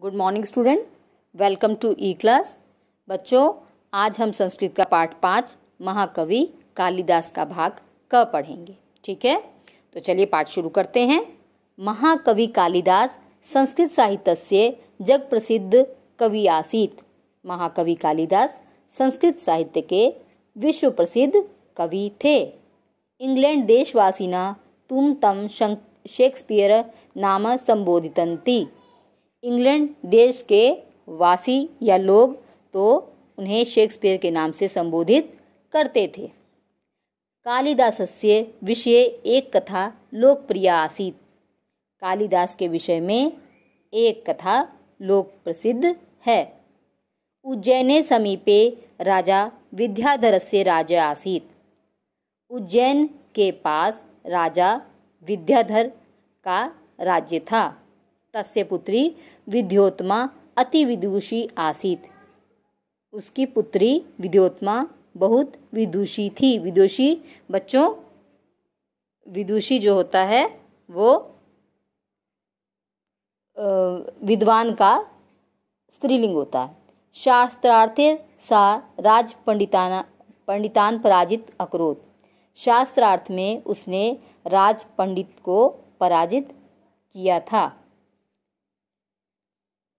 Good morning student, welcome to e class. बच्चों, आज हम संस्कृत का पाठ 5 महाकवि कालिदास का भाग क पढ़ेंगे। ठीक है, तो चलिए पाठ शुरू करते हैं। महाकवि कालिदास संस्कृत साहित्यस्य जग प्रसिद्ध कवि आसीत्। महाकवि कालिदास संस्कृत साहित्य के विश्व प्रसिद्ध कवि थे। इंग्लैंड देशवासिना तुम तम शेक्सपियर नाम संबोधितन्ति। इंग्लैंड देश के वासी या लोग तो उन्हें शेक्सपियर के नाम से संबोधित करते थे। कालिदासस्य विषये एक कथा लोकप्रिया आसीत्। कालिदास के विषय में एक कथा लोक प्रसिद्ध है। उज्जैने समीपे राजा विद्याधरस्य राज्य आसीत्। उज्जैन के पास राजा विद्याधर का राज्य था। तस्य पुत्री विद्योत्मा अति विदुषी आसीत्। उसकी पुत्री विद्योत्मा बहुत विदुषी थी। विदुषी बच्चों, विदुषी जो होता है वो विद्वान का स्त्रीलिंग होता है। शास्त्रार्थे सा राज पंडितान पराजित अकरोत्। शास्त्रार्थ में उसने राज पंडित को पराजित किया था।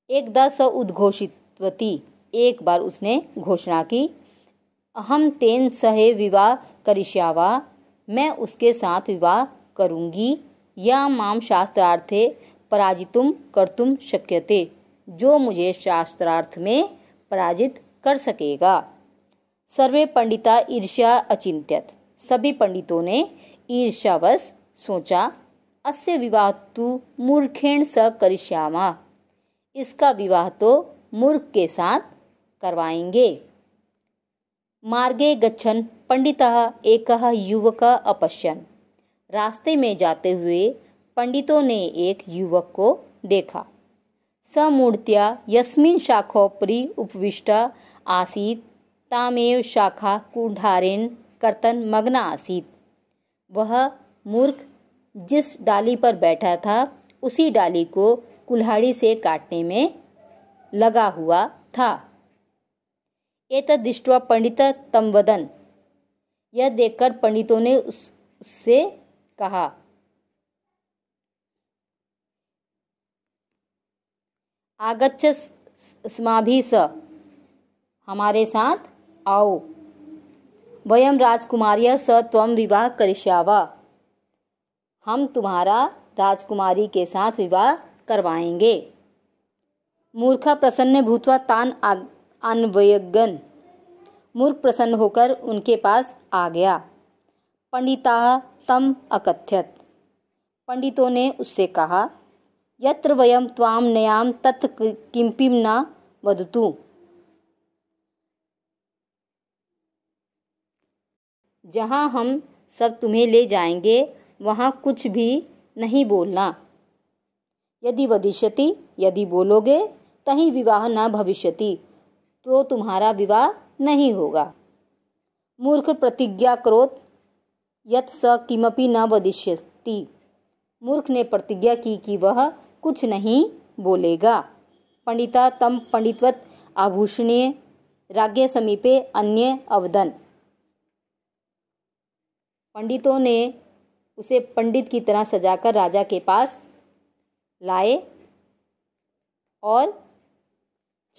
एकदा स उद्घोषितवती। एक बार उसने घोषणा की, अहम तेन सहे विवाह करिष्यावा। मैं उसके साथ विवाह करूंगी। या माम शास्त्रार्थे पराजितुम कर्तुम शक्यते। जो मुझे शास्त्रार्थ में पराजित कर सकेगा। सर्वे पंडिता ईर्ष्या अचिंत्यत। सभी पंडितों ने ईर्ष्यावश सोचा, अस्य विवाह तु मूर्खेण स करिष्यामा। इसका विवाह तो मूर्ख के साथ करवाएंगे। मार्गे गच्छन् पंडितः एकः युवकः अपश्यन्। रास्ते में जाते हुए पंडितों ने एक युवक को देखा। स मूर्त्या यस्मिन् शाखोपरि उपविष्टा आसीत् तामेव शाखा कुण्ठारेण कर्तन मग्न आसीत्। वह मूर्ख जिस डाली पर बैठा था उसी डाली को कुल्हाड़ी से काटने में लगा हुआ था। एतद् दृष्ट्वा पंडितः तं वदन्। यह देखकर पंडितों ने उससे कहा, आगच्छ अस्माभिः सह। हमारे साथ आओ। वयं राजकुमार्या स त्वं विवाह करिष्यावा। हम तुम्हारा राजकुमारी के साथ विवाह करवाएंगे। मूर्खा प्रसन्न भूत्वा तान अन्वयगन। मूर्ख प्रसन्न होकर उनके पास आ गया। पंडिता तम अकथ्यत। पंडितों ने उससे कहा, यत्र वयम त्वाम नयाम तत्र किंपि न वदतु। जहाँ हम सब तुम्हें ले जाएंगे वहाँ कुछ भी नहीं बोलना। यदि वदिष्यति, यदि बोलोगे तहीं विवाह न भविष्यति, तो तुम्हारा विवाह नहीं होगा। मूर्ख प्रतिज्ञा करोत् यत् स किमपि न वदिष्यति। मूर्ख ने प्रतिज्ञा की कि वह कुछ नहीं बोलेगा। पंडिता तम पंडितवत आभूषणे राज्ञ समीपे अन्य अवदन्। पंडितों ने उसे पंडित की तरह सजाकर राजा के पास लाए और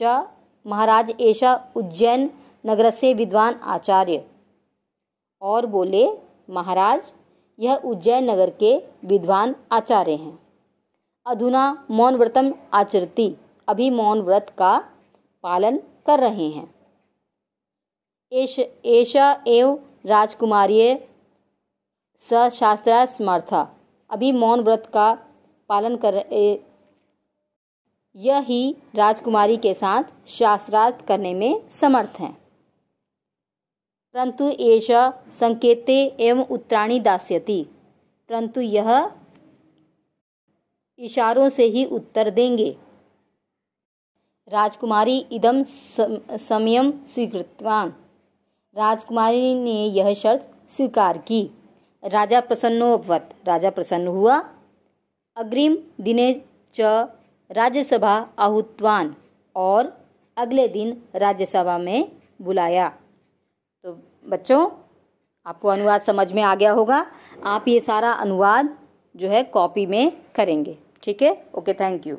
च महाराज एषा उज्जैन नगर से विद्वान आचार्य। और बोले, महाराज यह उज्जैन नगर के विद्वान आचार्य हैं। अधुना मौन व्रतम आचरति। अभी मौन व्रत का पालन कर रहे हैं। एषा एव राजकुमार्य स शास्त्रा समर्था। अभी मौन व्रत का पालन कर यह ही राजकुमारी के साथ शास्त्रार्थ करने में समर्थ हैं। परंतु एषा संकेते एवं उत्तराणि दास्यति। परंतु यह इशारों से ही उत्तर देंगे। राजकुमारी इदम समयम स्वीकृतवान। राजकुमारी ने यह शर्त स्वीकार की। राजा प्रसन्नो अभवत्। राजा प्रसन्न हुआ। अग्रिम दिने च राज्यसभा आहुतवान और अगले दिन राज्यसभा में बुलाया। तो बच्चों, आपको अनुवाद समझ में आ गया होगा। आप ये सारा अनुवाद जो है कॉपी में करेंगे। ठीक है, ओके, थैंक यू।